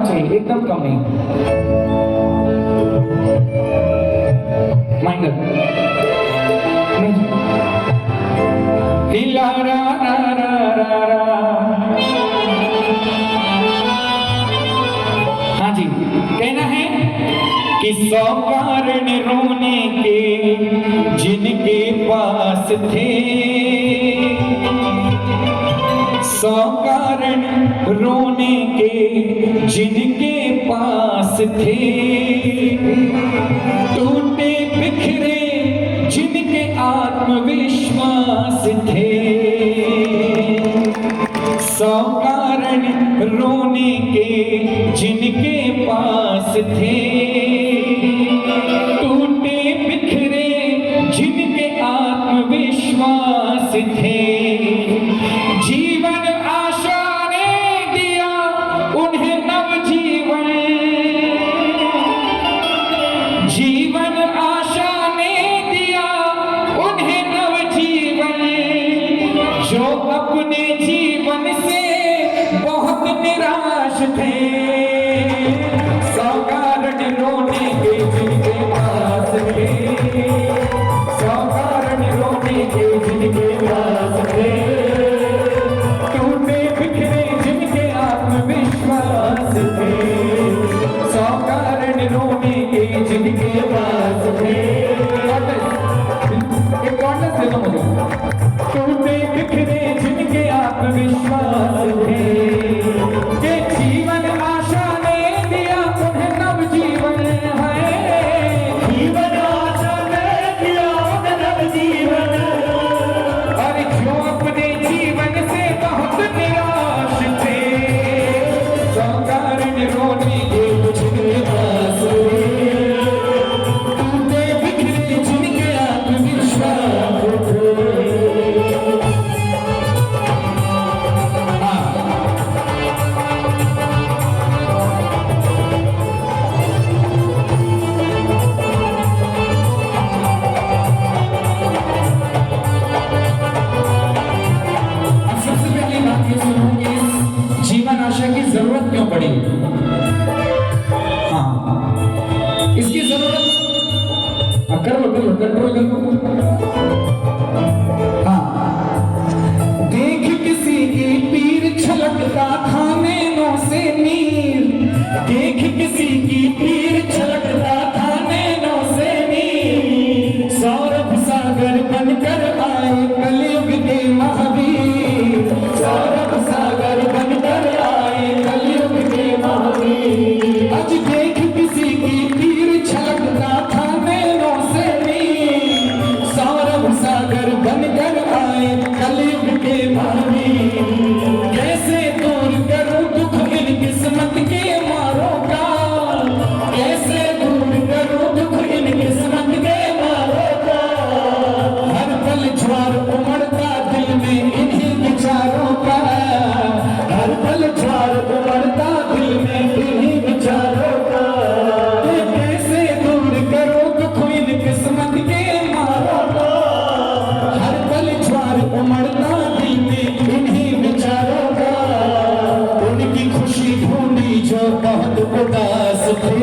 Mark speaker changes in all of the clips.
Speaker 1: चाहिए, एकदम कम नहीं। माइनर ला रा रा रा रा। हाँ जी, कहना है कि 100 कारण रोने के जिनके पास थे, 100 कारण रोने के जिनके पास थे, टूटे बिखरे जिनके आत्मविश्वास थे। 100 कारण रोने के जिनके पास थे, टूटे बिखरे जिनके आत्मविश्वास थे। जीवन आशा ने दिया उन्हें नवजीवन, जीवन आशा ने दिया उन्हें नवजीवन, जो अपने जीवन से बहुत निराश थे। 100 कारण रोने के जिनके पास थे, 100 कारण रोने के जिनके पास थे, टूटे बिखरे जिनके आत्मविश्वास थे। 100 कारण रोने के जिनके पास थे, एक कॉर्नर दे दो मुझे। टूटे बिखरे जिनके आत्मविश्वास थे, के जीवन आशा ने दिया उन्हें नवजीवन है। जीवन आशा ने दिया उन्हें नवजीवन, और जो अपने जीवन से बहुत निराश थे। 100 कारण रोने के जिनके पास थे, टूटे बिखरे जिनके आत्मविश्वास थे। जीवन आशा की जरूरत क्यों पड़ी? हाँ, इसकी जरूरत कंट्रोल कर। हाँ, देख किसी की पीर छलकता था नैनों से नीर, देख किसी की पीर छलकता था नैनों से नीर, सौरभ सागर बनकर आए कलयुग के महावीर, सौरभ सागर बनकर आए कलयुग के महावीर। आज देख किसी की पीर छलकता था नैनों से नीर, सौरभ सागर बनकर आए कलयुग के महावीर। कैसे दूर करूं दुख इन किस्मत के मारों का, कैसे दूर करूं दुख इन किस्मत के मारों का, हर पल ज्वार उमड़ता दिल में इन्हीं विचारों का, हर पल ज्वार उमड़ता दिल में इन्हीं विचारों का। कैसे दूर करो दुख इन किस्मत के मारों का, हर पल ज्वार उमड़ता दिल में इन्हीं विचारों का। उनकी खुशी ढूंढी जो बहुत उदास थे,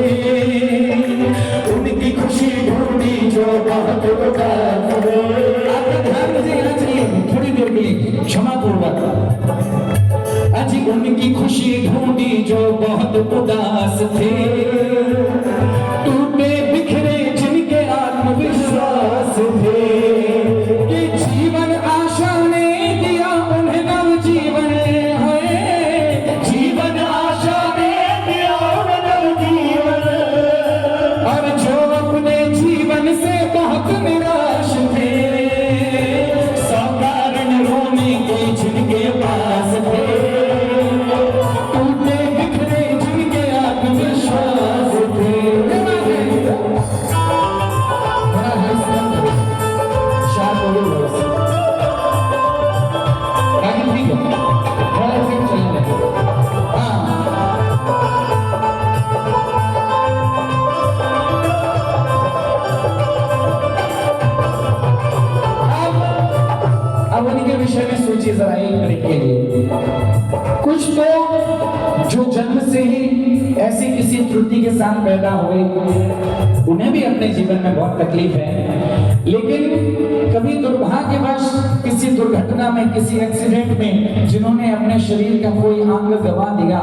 Speaker 1: उनकी खुशी ढूंढी जो बहुत उदास थे। आपका ध्यान मुझे यहाँ चाहिए थोड़ी देर के लिए, क्षमा पूर्वक। आज उनकी खुशी ढूंढी जो बहुत उदास थे, टूटे बिखरे जिनके आत्मविश्वास थे, कि जीवन आशा ने दिया उन्हें नवजीवन है। जीवन आशा ने दिया उन्हें नवजीवन, और जो अपने जीवन से बहुत निराश थे। 100 कारण रोने के जिनके पास थे, टूटे बिखरे जिनके आत्मविश्वास थे। अब उनके विषय में सोचिए जरा एक मिनट के लिए। कुछ तो जो जन्म से ही किसी त्रुटि के साथ पैदा हुए, उन्हें भी अपने जीवन में बहुत तकलीफ है, लेकिन कभी दुर्भाग्यवश किसी दुर्घटना में, किसी एक्सीडेंट में जिन्होंने अपने शरीर का कोई अंग गवा दिया,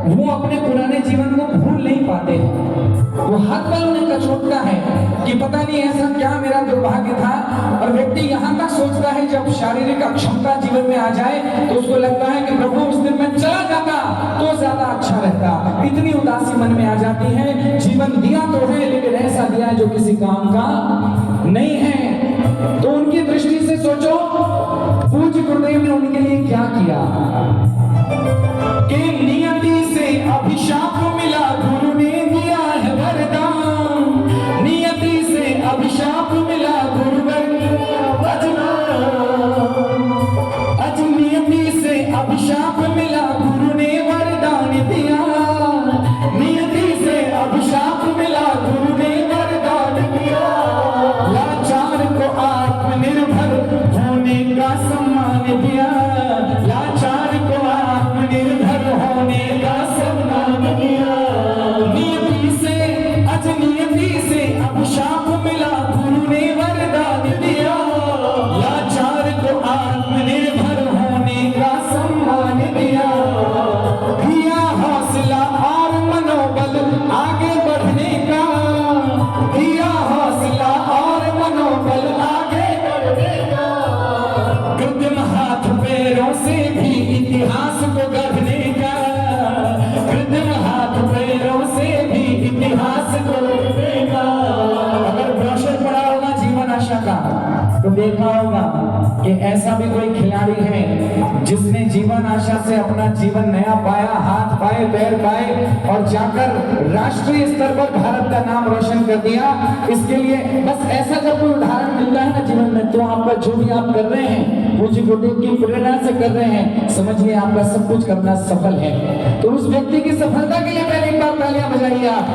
Speaker 1: वो अपने पुराने जीवन को भूल नहीं पाते। वो हर पल उन्हें कचोटता है कि पता नहीं ऐसा क्या मेरा दुर्भाग्य था। और व्यक्ति यहाँ तक सोचता है जब शारीरिक अक्षमता जीवन में आ जाए तो उसको लगता है कि प्रभु उस दिन मैं चला जाता तो ज्यादा अच्छा रहता। इतनी उदासी मन में आ जाती है। जीवन दिया तो है लेकिन ऐसा दिया जो किसी काम का नहीं है। तो उनकी दृष्टि से सोचो, पूज्य गुरुदेव ने उनके लिए क्या किया कि नियति से अभिशाप मिला, गुरु ने दिया है वरदान। नियति से अभिशाप मिला, गुरु ने अज नियति से अभिशाप मिला, गुरु ने वरदान दिया। नियति से अभिशाप मिला, गुरु ने वरदान दिया। लाचार को आत्मनिर्भर होने का सम्मान दिया। लाचार को आत्मनिर्भर होने का सम्मान दिया। नियति से अज नियति से अभिशाप मिला, गुरु ने वरदान दिया। लाचार को आत्मनिर्भर होने का सम्मान दिया। दिया हौसला और मनोबल आगे बढ़ने का। दिया हौसला और मनोबल आगे बढ़ने का। कृत्रिम हाथ पैरों से भी इतिहास को गढ़ने का। कृत्रिम हाथ पैरों से भी इतिहास को गढ़ने का। अगर ब्रोशर पड़ा होगा जीवन आशा का तो देखा होगा कि ऐसा भी कोई खिलाड़ी है जिसने जीवन आशा से अपना जीवन नया पाया, हाथ पाए, पैर पाए और जाकर राष्ट्रीय स्तर पर भारत का नाम रोशन कर दिया। इसके लिए बस ऐसा जब कोई उदाहरण मिलता है ना जीवन में, तो आपका जो भी आप कर रहे हैं पूज्य गुरुदेव की प्रेरणा से कर रहे हैं, समझिए आपका सब कुछ करना सफल है। तो उस व्यक्ति की सफलता के लिए पहले एक बार तालियां बजाइए आप।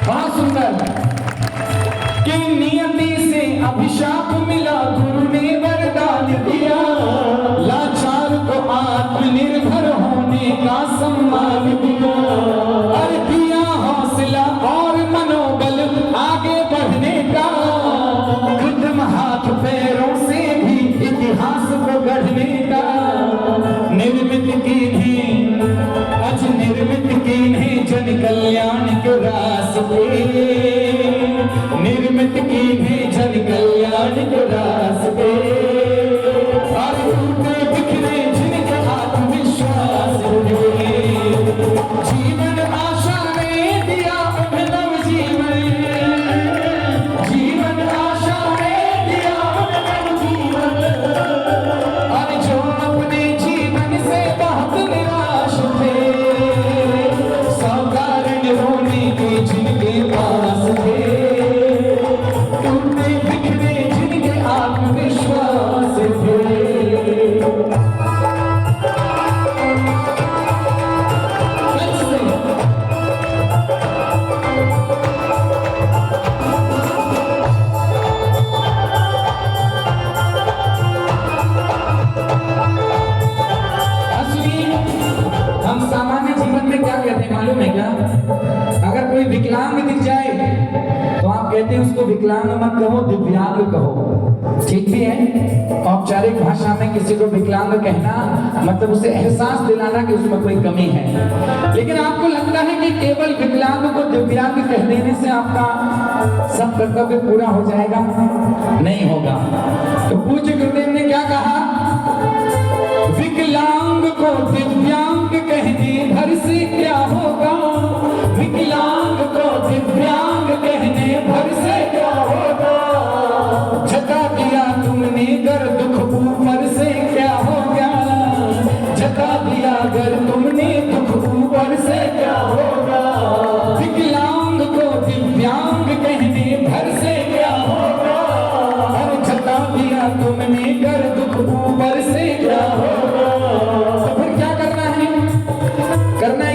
Speaker 1: बहुत सुंदर। कि नियति से अभिशाप मिला, गुरु ने वरदान दिया। लाचार को आत्मनिर्भर होने का सम्मान दिया। और दिया हौसला और मनोबल आगे बढ़ने का। कृत्रिम हाथ पैरों से भी इतिहास को गढ़ने का। निर्मित कीन्हे अज निर्मित कीन्हे जन कल्याण के रास्ते। निर्मित कीन्हे जन कल्याण के रास्ते। और टूटे बिखरे जिनके आत्मविश्वास हुए। जीवन आशा ने दिया अभिनव जीवन। जीवन आशा ने दिया अभिनव जीवन। और जो अपने जीवन से बहुत निराश थे, सौ कारण रोने के जिनके पास थे। टूटे बिखरे जिनके आत्मविश्वास थे। हम सामान्य जीवन में क्या कहते हैं मालूम है क्या? अगर कोई विकलांग दिख जाए तो आप कहते हैं उसको विकलांग मत कहो, दिव्यांग कहो। ठीक भी है, औपचारिक भाषा में किसी को विकलांग कहना मतलब उसे एहसास दिलाना कि उसमें कोई कमी है। लेकिन आपको लगता है कि केवल विकलांग को दिव्यांग कह देने से आपका सब कर्तव्य पूरा हो जाएगा? नहीं होगा। तो पूज्य गुरुदेव ने क्या कहा? विकलांग को दिव्यांग कहने भर से क्या होगा। विकलांग को दिव्यांग कहने भर से क्या होगा। जता दिया तुमने गर दुख ऊपर से क्या होगा। जता दिया गर तुमने दुख ऊपर से क्या होगा। विकलांग को दिव्यांग कहने भर से क्या होगा। और जता दिया तुमने गर दुख ऊपर से क्या होगा। तो फिर क्या करना है? करना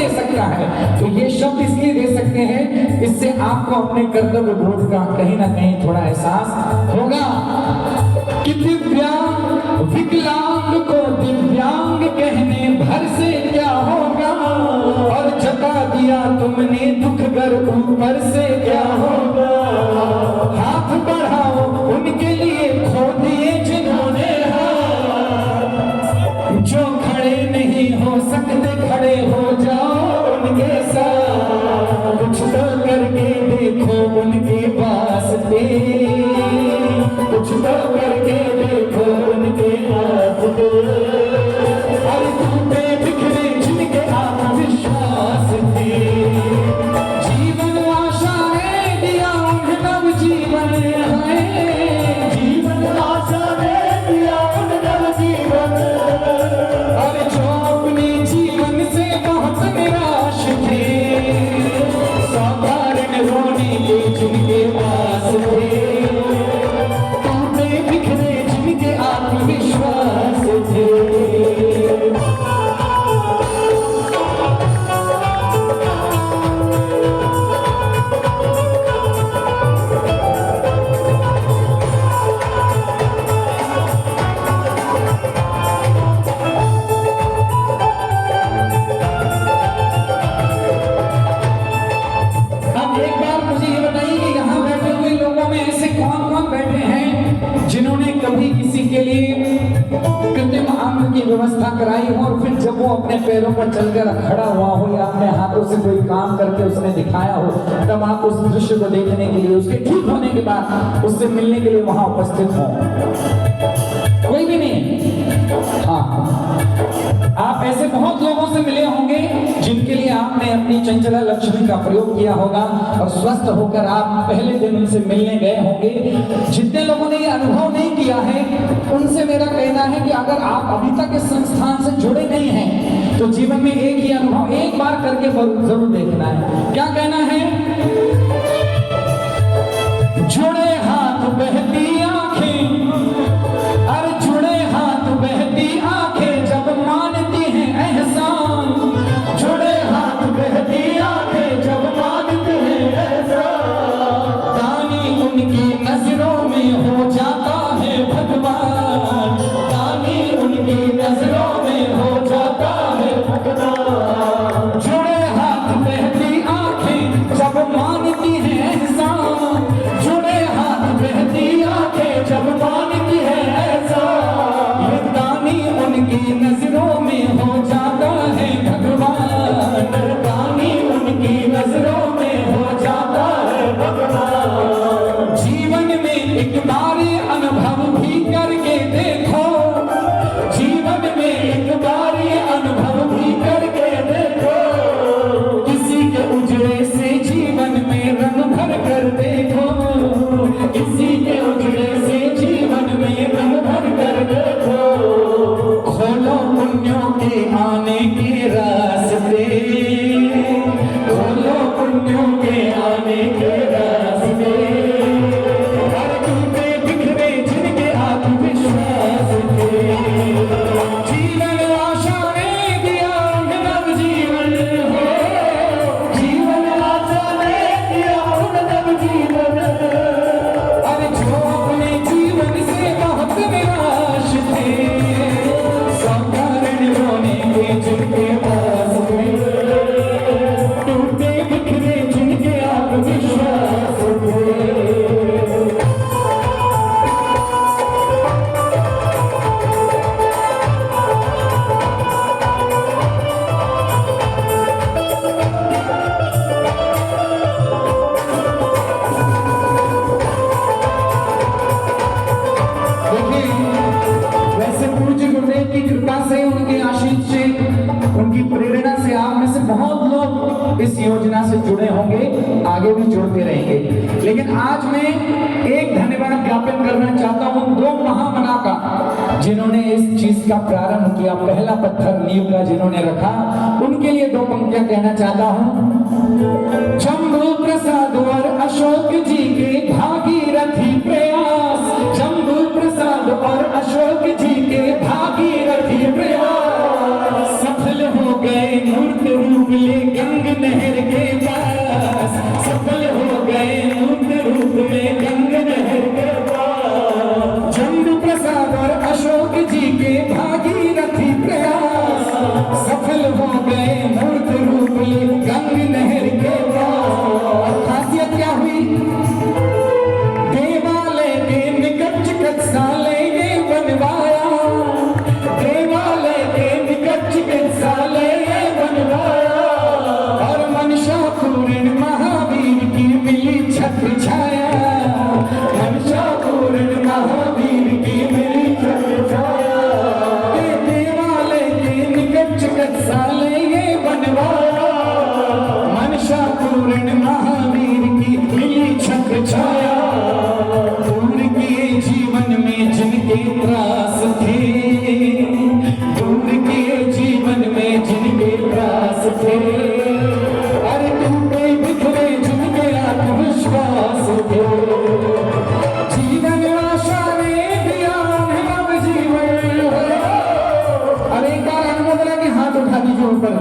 Speaker 1: दे सकता है? तो ये शब्द इसलिए दे सकते हैं, इससे आपको अपने कर्तव्य बोध का कहीं ना कहीं थोड़ा एहसास होगा कि दिव्यांग विकलांग को दिव्यांग कहने भर से क्या होगा, और जता दिया तुमने दुख गर ऊपर से क्या होगा। हाथ बढ़ाओ उनके लिए, खो दिए जिन्होंने हाथ, जो खड़े नहीं हो सकते खड़े हो जाओ उनके साथ, कुछ तो करके देखो उनके वास्ते, कुछ तो करके देखो उनके वास्ते। अरे टूटे बिखरे जिनके आत्मविश्वास थे, जीवन आशा ने दिया उन्हें नव जीवन है, जीवन आशा ने दिया उन्हें नव जीवन। और जो अपने जीवन से बहुत निराश थे, साधारण रोने के जिनके पास थे, टूटे बिखरे जिनके आत्मविश्वास थे। अब एक बार मुझे ये बताइए कि यहाँ बैठे हुए लोगों में ऐसे कौन कौन बैठे हैं जिन्होंने कभी किसी के लिए कृत्रिम अंग की व्यवस्था कराई हो, और फिर जब वो अपने पैरों पर चलकर खड़ा हुआ हो या अपने हाथों से कोई काम करके उसने दिखाया हो, तब आप उस दृश्य को देखने के लिए, उसके ठीक होने के बाद उससे मिलने के लिए वहां उपस्थित हो? कोई भी नहीं। हाँ, आप ऐसे बहुत लोगों से मिले होंगे जिनके लिए आपने अपनी चंचला लक्ष्मी का प्रयोग किया होगा, और स्वस्थ होकर आप पहले दिन उनसे मिलने गए होंगे। जितने लोगों ने ये अनुभव नहीं किया है, उनसे मेरा कहना है कि अगर आप अभी तक इस संस्थान से जुड़े नहीं हैं, तो जीवन में एक ही अनुभव एक बार करके जरूर देखना है। क्या कहना है? जुड़े हाथ बहती आंखें, अरे जुड़े हाथ बहती आंखें जब मानती हैं एहसान, जुड़े हाथ बहती आंखें जब मानती हैं एहसान, दानी उनकी नजरों में हो जाता है भगवान, दानी उनकी नजरों में हो जाता है भगवान। जुड़े हाथ बहती आंखें जब मानती हैं एहसान, जुड़े हाथ बहती आंखें जब मानती हैं एहसान, ये दानी उनकी नजरों में हो जाता है भगवान, दानी उनकी नजरों में हो जाता है भगवान। जीवन में एक बार ये अनुभव भी करके देखो, जीवन में एक बार ये अनुभव भी करके देखो, किसी के उजड़े से जीवन में रंग भर कर देखो, किसी के उजड़े से जीवन में रंग भर कर देखो। खोलो पुण्यों के आने के रास्ते, खोलो पुण्यों के आने के रास्ते, हर टूटे बिखरे जिनके आत्मविश्वास थे, जीवन आशा ने दिया उन्हें नव जीवन हो, जीवन आशा ने दिया उन्हें नव जीवन। अरे जो अपने जीवन से बहुत निराश थे, साधारण रोने के जिनके पास थे, टूटे बिखरे जिनके आत्मविश्वास थे। वैसे पूज्य गुरुदेव की कृपा से, उनके आशीष से, उनकी प्रेरणा से आप में से बहुत लोग इस योजना से जुड़े होंगे, आगे भी जुड़ते रहेंगे। लेकिन आज मैं एक धन्यवाद ज्ञापन करना चाहता हूं दो महामना का, जिन्होंने इस चीज का प्रारंभ किया, पहला पत्थर नींव का जिन्होंने रखा, उनके लिए दो पंक्तियां कहना चाहता हूं। शंभू प्रसाद और अशोक जी के भागीरथी प्रयास, शंभू प्रसाद और अशोक जी के भागीरथी प्रयास, सफल हो गए मूर्त रूप ले सफल हो गए मूर्त रूप ले गंग नहर के पार। खासियत क्या हुई? देवालय के निकट चिकित्सालय ये बनवाया, देवालय के निकट चिकित्सालय ये बनवाया, और मनसा पूर्ण महावीर की मिली छत्र छाया, मनसा पूर्ण महावीर की मिली छत्र छाया। देवालय के निकट चिकित्सालय ये बनवाया, मनसा पूर्ण महावीर की मिली छत्र छाया। दूर के जीवन में जिनके त्रास थे, दूर के जीवन में जिनके त्रास थे, अरे टूटे बिखरे जिनके आत्मविश्वास थे, जीवन आशा ने दिया नव जीवन। अरे एक बार अनुमोदना के हाथ उठा दीजिए ऊपर,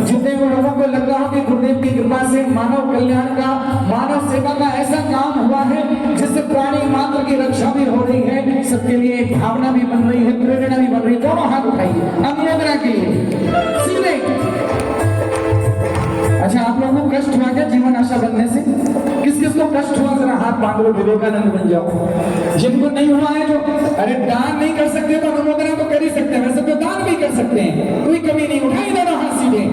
Speaker 1: जितने भी लोगों को लग रहा हो कि गुरुदेव की कृपा से मानव कल्याण का, मानव सेवा का ऐसा काम हुआ है जिससे प्राणी मात्र की रक्षा भी हो रही है, सबके लिए एक भावना भी बन रही है, प्रेरणा भी बन रही है। दोनों हाथ उठाइए अनुमोदना के लिए सीधे। अच्छा, आप लोगों को कष्ट हुआ क्या जीवन आशा बनने से? किस किस को कष्ट हुआ जरा हाथ बांध लो, विवेकानंद बन जाओ। जिनको नहीं हुआ है, जो अरे दान नहीं कर सकते तो अनुमोदना तो कर ही सकते हैं, वैसे तो दान भी कर सकते हैं, कोई कमी नहीं। उठाई दोनों हाथ सीधे।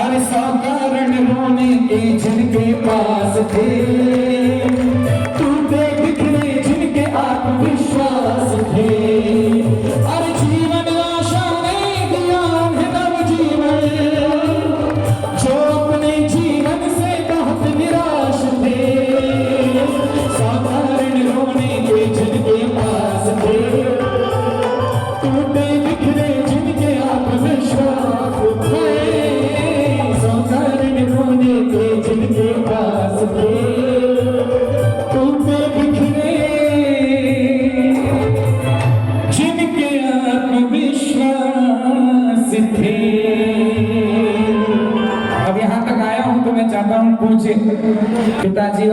Speaker 1: अरे सौ कारण रोने के जिनके पास थे, टूटे बिखरे जिनके आत्मविश्वास थे, अरे जीवन आशा ने दिया उन्हें नव जीवन, जो अपने जीवन से बहुत निराश थे, साधारण रोने के जिनके पास थे, टूटे बिखरे जिनके आत्मविश्वास थे, साधारण रोने के जिनके पास थे, टूटे बिखरे जिनके आत्मविश्वास थे। अब यहाँ तक आया हूं तो मैं चाहता हूं पूछे पिताजी